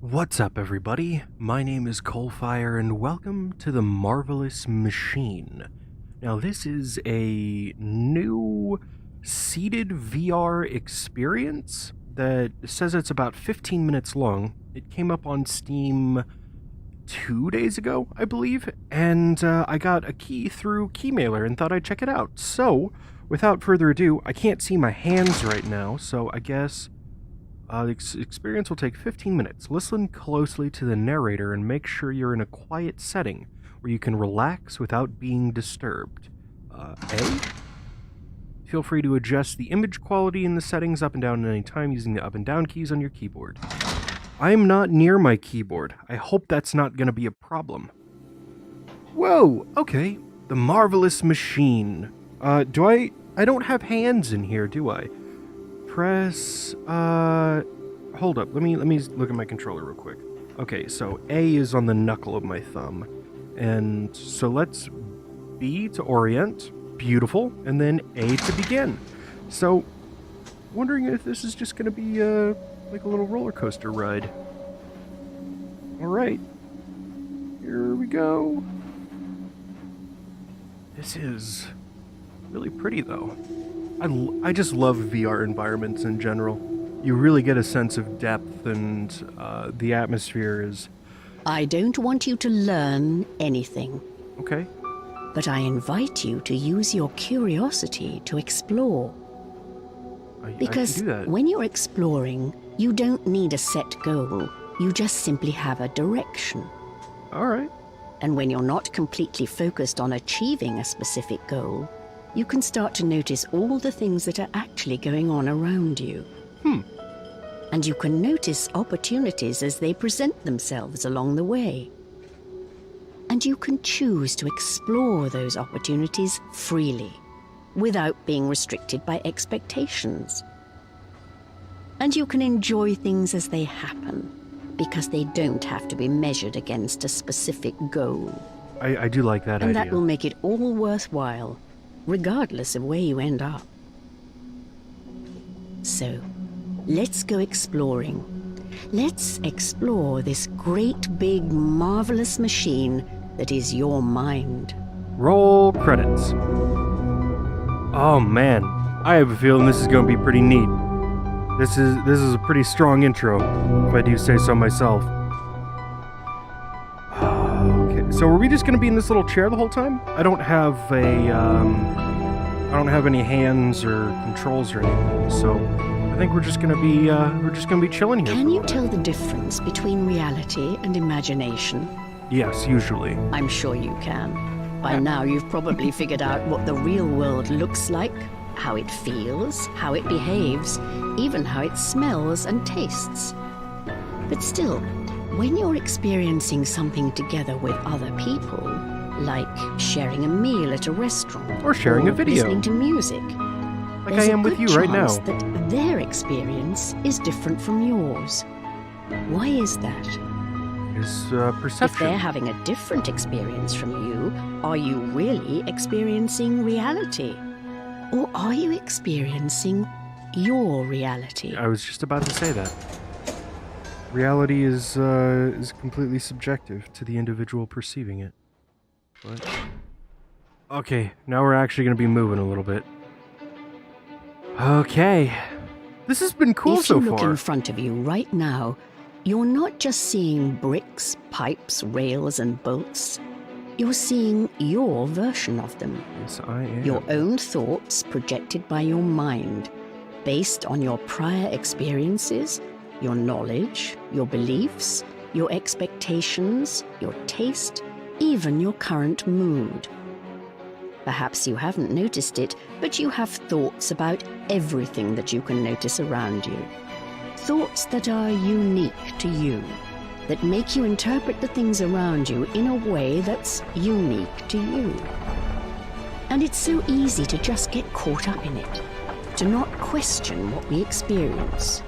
What's up, everybody? My name is CoalFire, and welcome to the Marvelous Machine. Now, this is a new seated VR experience that says it's about 15 minutes long. It came up on Steam 2 days ago, I believe, and I got a key through Keymailer and thought I'd check it out. So, without further ado, I can't see my hands right now, so I guess the experience will take 15 minutes. Listen closely to the narrator and make sure you're in a quiet setting where you can relax without being disturbed. A? Feel free to adjust the image quality in the settings up and down at any time using the up and down keys on your keyboard. I'm not near my keyboard. I hope that's not going to be a problem. Whoa, okay. The Marvelous Machine. I don't have hands in here, do I? Press, hold up, let me look at my controller real quick. Okay, so A is on the knuckle of my thumb, and so let's B to orient, beautiful, and then A to begin. So, wondering if this is just gonna be, like a little roller coaster ride. Alright, here we go. This is really pretty, though. I just love VR environments in general. You really get a sense of depth, and the atmosphere is... I don't want you to learn anything. Okay. But I invite you to use your curiosity to explore. I Because can do that. when you're exploring, you don't need a set goal. You just simply have a direction. Alright. And when you're not completely focused on achieving a specific goal, you can start to notice all the things that are actually going on around you. And you can notice opportunities as they present themselves along the way. And you can choose to explore those opportunities freely, without being restricted by expectations. And you can enjoy things as they happen, because they don't have to be measured against a specific goal. I do like that idea. And that will make it all worthwhile, regardless of where you end up. So, let's go exploring. Let's explore this great, big, marvelous machine that is your mind. Roll credits. Oh man, I have a feeling this is going to be pretty neat. This is a pretty strong intro, if I do say so myself. Okay, so are we just going to be in this little chair the whole time? I don't have any hands or controls or anything, so I think we're just gonna be chilling here. Can you tell the difference between reality and imagination? Yes, usually. I'm sure you can. By now you've probably figured out what the real world looks like, how it feels, how it behaves, even how it smells and tastes. But still, when you're experiencing something together with other people, like sharing a meal at a restaurant, Or sharing a video. listening to music, Like there's I am a with good you right now. chance that their experience is different from yours. Why is that? Is If perception. they're having a different experience from you, are you really experiencing reality? Or are you experiencing your reality? I was just about to say that. Reality is completely subjective to the individual perceiving it. But okay, now we're actually gonna be moving a little bit. Okay, this has been cool If so you look far. in front of you right now, you're not just seeing bricks, pipes, rails, and bolts. You're seeing your version of them. Yes, I am. Your own thoughts projected by your mind, based on your prior experiences, your knowledge, your beliefs, your expectations, your taste, even your current mood. Perhaps you haven't noticed it, but you have thoughts about everything that you can notice around you. Thoughts that are unique to you, that make you interpret the things around you in a way that's unique to you. And it's so easy to just get caught up in it, to not question what we experience,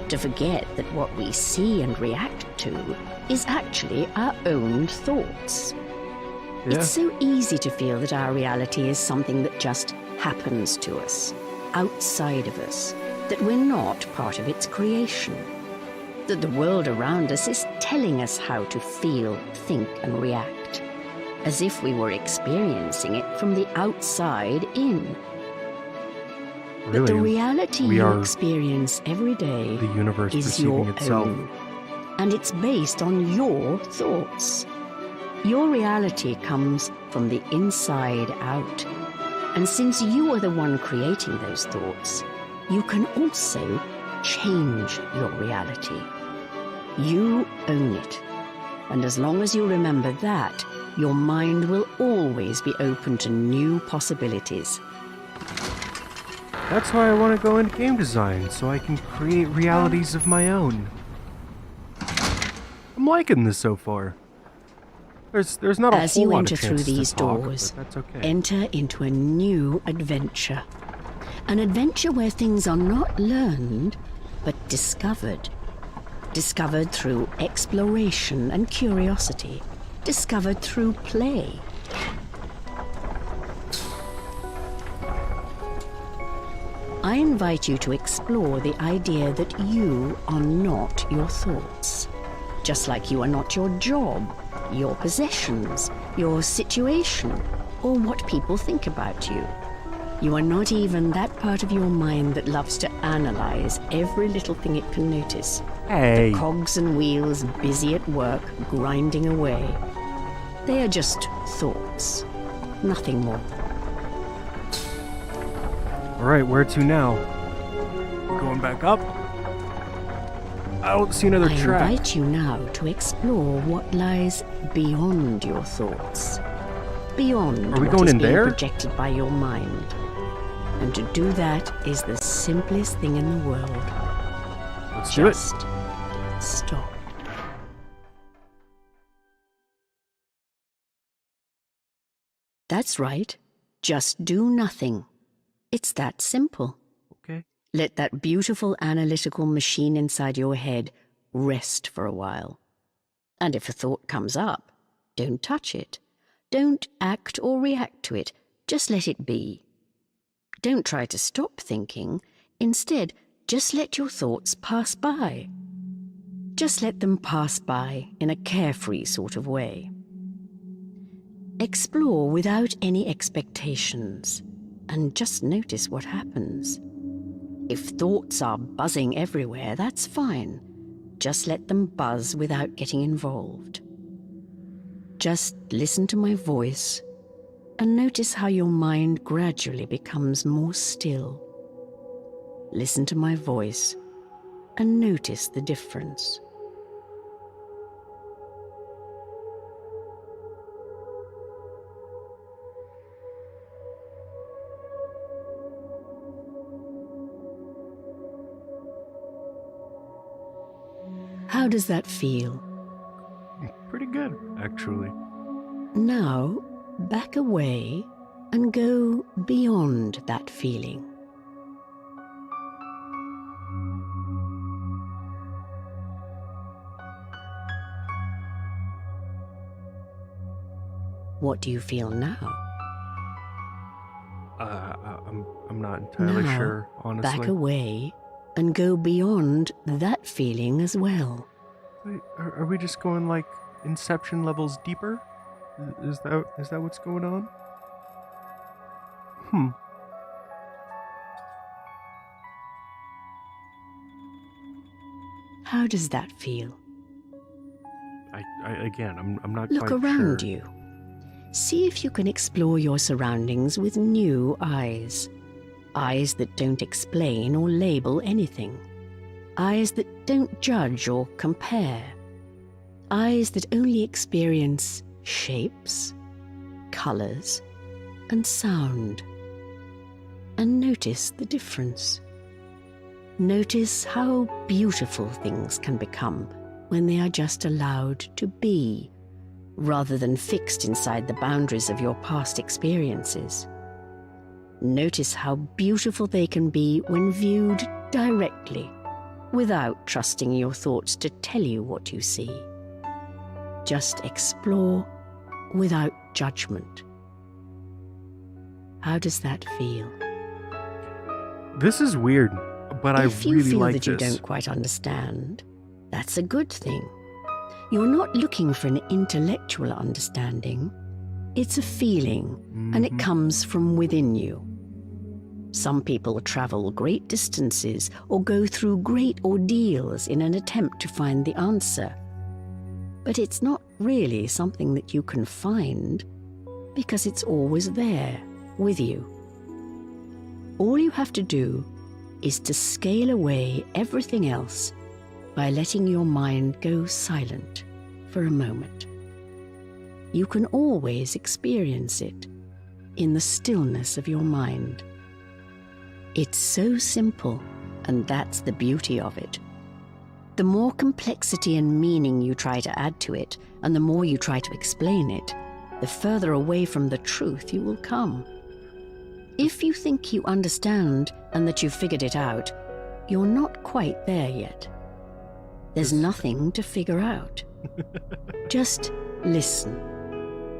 to forget that what we see and react to is actually our own thoughts. Yeah. It's so easy to feel that our reality is something that just happens to us, outside of us, that we're not part of its creation. that the world around us is telling us how to feel, think, and react, as if we were experiencing it from the outside in. But the reality you experience every day the universe is your perceiving itself. own, and it's based on your thoughts. Your reality comes from the inside out, and since you are the one creating those thoughts, you can also change your reality. You own it, and as long as you remember that, your mind will always be open to new possibilities. That's why I want to go into game design, so I can create realities of my own. I'm liking this so far. There's not a As whole you lot enter of through chance to these talk, doors, but that's okay. enter into a new adventure. An adventure where things are not learned, but discovered. Discovered through exploration and curiosity. Discovered through play. I invite you to explore the idea that you are not your thoughts. Just like you are not your job, your possessions, your situation, or what people think about you. You are not even that part of your mind that loves to analyze every little thing it can notice. Hey. The cogs and wheels busy at work, grinding away. They are just thoughts, nothing more. Alright, where to now? Going back up? I don't see another track. I invite you now to explore what lies beyond your thoughts. Beyond Are we what going is in being there? projected by your mind. And to do that is the simplest thing in the world. Let's do it. Just stop. That's right. Just do nothing. It's that simple. Okay. Let that beautiful analytical machine inside your head rest for a while. And if a thought comes up, don't touch it. Don't act or react to it. Just let it be. Don't try to stop thinking. Instead, just let your thoughts pass by. Just let them pass by in a carefree sort of way. Explore without any expectations, and just notice what happens. If thoughts are buzzing everywhere, that's fine. Just let them buzz without getting involved. Just listen to my voice and notice how your mind gradually becomes more still. Listen to my voice and notice the difference. How does that feel? Pretty good, actually. Now, back away and go beyond that feeling. What do you feel now? I'm not entirely Now, sure, honestly. back away and go beyond that feeling as well. Wait, are we just going like Inception levels deeper? Is that what's going on? How does that feel? I'm not Look quite around sure. you. See if you can explore your surroundings with new eyes. Eyes that don't explain or label anything. Eyes that don't judge or compare. Eyes that only experience shapes, colors, and sound. And notice the difference. Notice how beautiful things can become when they are just allowed to be, rather than fixed inside the boundaries of your past experiences. Notice how beautiful they can be when viewed directly, without trusting your thoughts to tell you what you see. Just explore without judgment. How does that feel? This is weird, but I If you really feel like that you this. don't quite understand, That's a good thing. You're not looking for an intellectual understanding. It's a feeling, and it comes from within you. Some people travel great distances or go through great ordeals in an attempt to find the answer. But it's not really something that you can find, because it's always there, with you. All you have to do is to scale away everything else by letting your mind go silent for a moment. You can always experience it in the stillness of your mind. It's so simple, and that's the beauty of it. The more complexity and meaning you try to add to it, and the more you try to explain it, the further away from the truth you will come. If you think you understand and that you've figured it out, you're not quite there yet. There's nothing to figure out. Just listen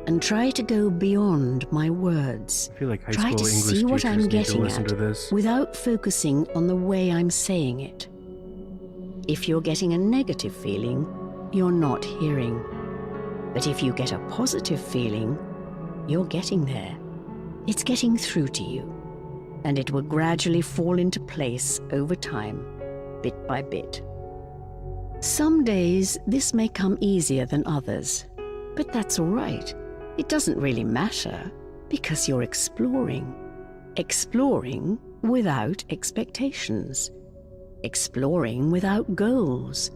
and try to go beyond my words. I feel like high Try school to English see what teachers I'm need to getting listen at to this. without focusing on the way I'm saying it. If you're getting a negative feeling, you're not hearing. But if you get a positive feeling, you're getting there. It's getting through to you, and it will gradually fall into place over time, bit by bit. Some days this may come easier than others, but that's all right. It doesn't really matter, because you're exploring. Exploring without expectations. Exploring without goals.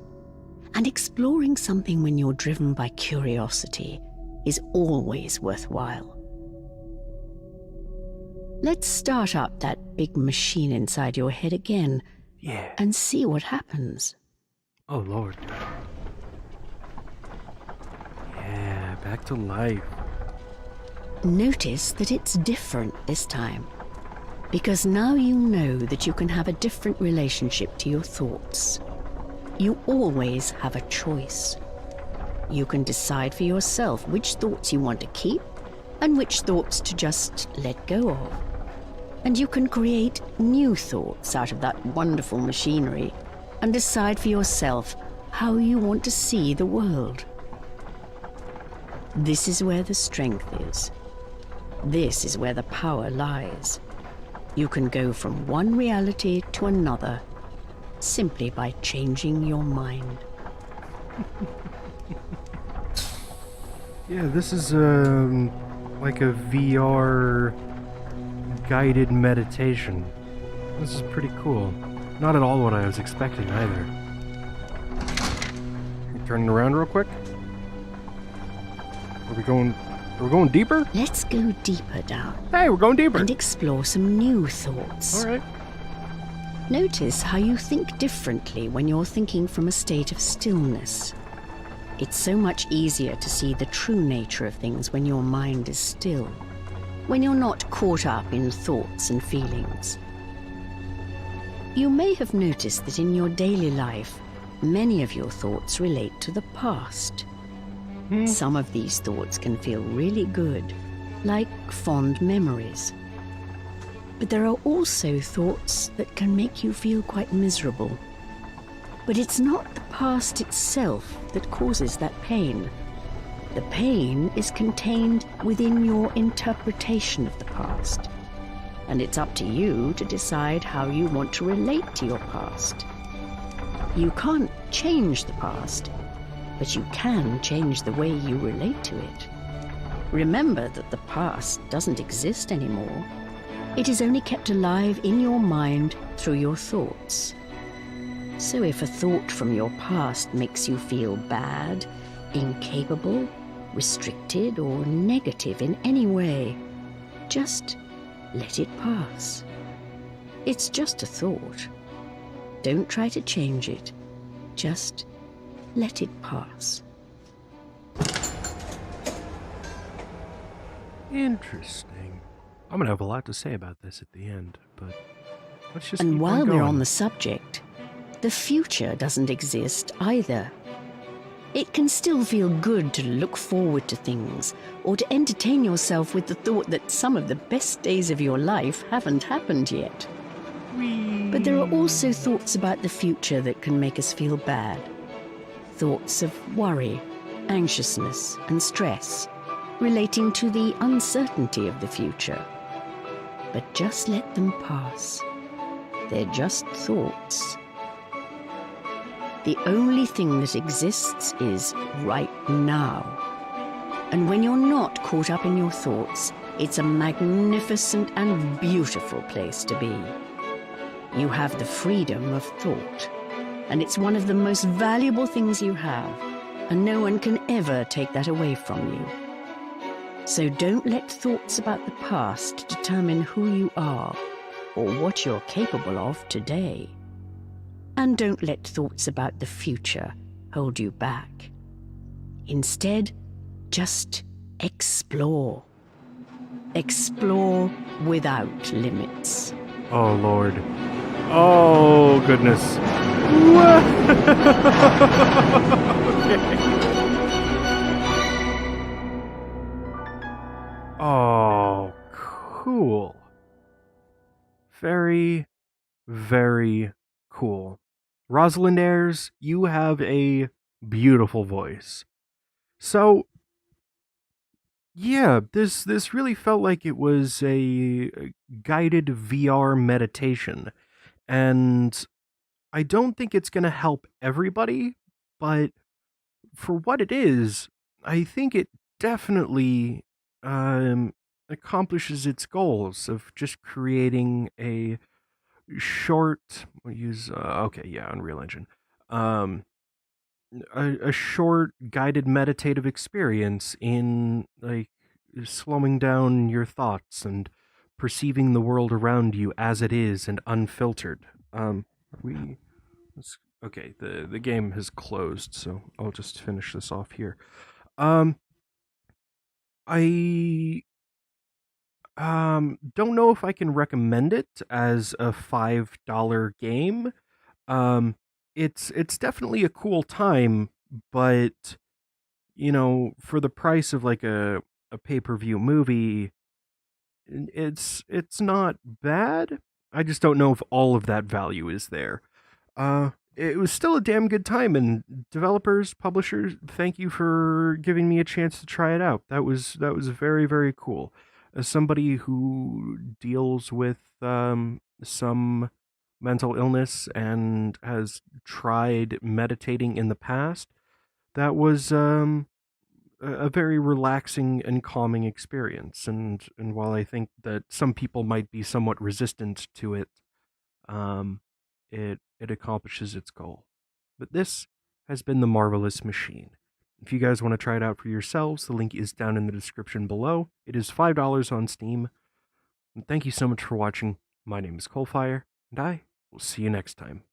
And exploring something when you're driven by curiosity is always worthwhile. Let's start up that big machine inside your head again. Yeah. And see what happens. Oh, Lord. Yeah, back to life. Notice that it's different this time, because now you know that you can have a different relationship to your thoughts. You always have a choice. You can decide for yourself which thoughts you want to keep and which thoughts to just let go of. And you can create new thoughts out of that wonderful machinery and decide for yourself how you want to see the world. This is where the strength is. This is where the power lies. You can go from one reality to another simply by changing your mind. Yeah, this is like a VR guided meditation. This is pretty cool. Not at all what I was expecting either. Turning around real quick. Are we going deeper? Let's go deeper down. Hey, we're going deeper. And explore some new thoughts. All right. Notice how you think differently when you're thinking from a state of stillness. It's so much easier to see the true nature of things when your mind is still, when you're not caught up in thoughts and feelings. You may have noticed that in your daily life, many of your thoughts relate to the past. Some of these thoughts can feel really good, like fond memories. But there are also thoughts that can make you feel quite miserable. But it's not the past itself that causes that pain. The pain is contained within your interpretation of the past. And it's up to you to decide how you want to relate to your past. You can't change the past, but you can change the way you relate to it. Remember that the past doesn't exist anymore. It is only kept alive in your mind through your thoughts. So if a thought from your past makes you feel bad, incapable, restricted, or negative in any way, just let it pass. It's just a thought. Don't try to change it. Just let it pass. Interesting. I'm gonna have a lot to say about this at the end, but let's just And keep while we're going. on the subject, the future doesn't exist either. It can still feel good to look forward to things, or to entertain yourself with the thought that some of the best days of your life haven't happened yet. But there are also thoughts about the future that can make us feel bad. thoughts of worry, anxiousness, and stress relating to the uncertainty of the future. But just let them pass. They're just thoughts. The only thing that exists is right now. And when you're not caught up in your thoughts, it's a magnificent and beautiful place to be. You have the freedom of thought, and it's one of the most valuable things you have, and no one can ever take that away from you. So don't let thoughts about the past determine who you are or what you're capable of today. And don't let thoughts about the future hold you back. Instead, just explore. Explore without limits. Oh, Lord. Oh, goodness. Okay. Oh, cool. Very, very cool. Rosalind Ayres, you have a beautiful voice. So, yeah, this really felt like it was a guided VR meditation. And I don't think it's going to help everybody, but for what it is, I think it definitely accomplishes its goals of just creating a short. We'll use okay, yeah, Unreal Engine. Um, a short guided meditative experience in like slowing down your thoughts and perceiving the world around you as it is and unfiltered. We okay, the game has closed, so I'll just finish this off here. Um, I don't know if I can recommend it as a $5 game. Um, it's definitely a cool time, but for the price of like a pay-per-view movie, it's not bad. I just don't know if all of that value is there. It was still a damn good time, and developers, publishers, thank you for giving me a chance to try it out. That was very, very cool. As somebody who deals with some mental illness and has tried meditating in the past, that was a very relaxing and calming experience. And while I think that some people might be somewhat resistant to it, um, it accomplishes its goal. But this has been the Marvelous Machine. If you guys want to try it out for yourselves, the link is down in the description below. It is $5 on Steam. And thank you so much for watching. My name is CoalFire, and I will see you next time.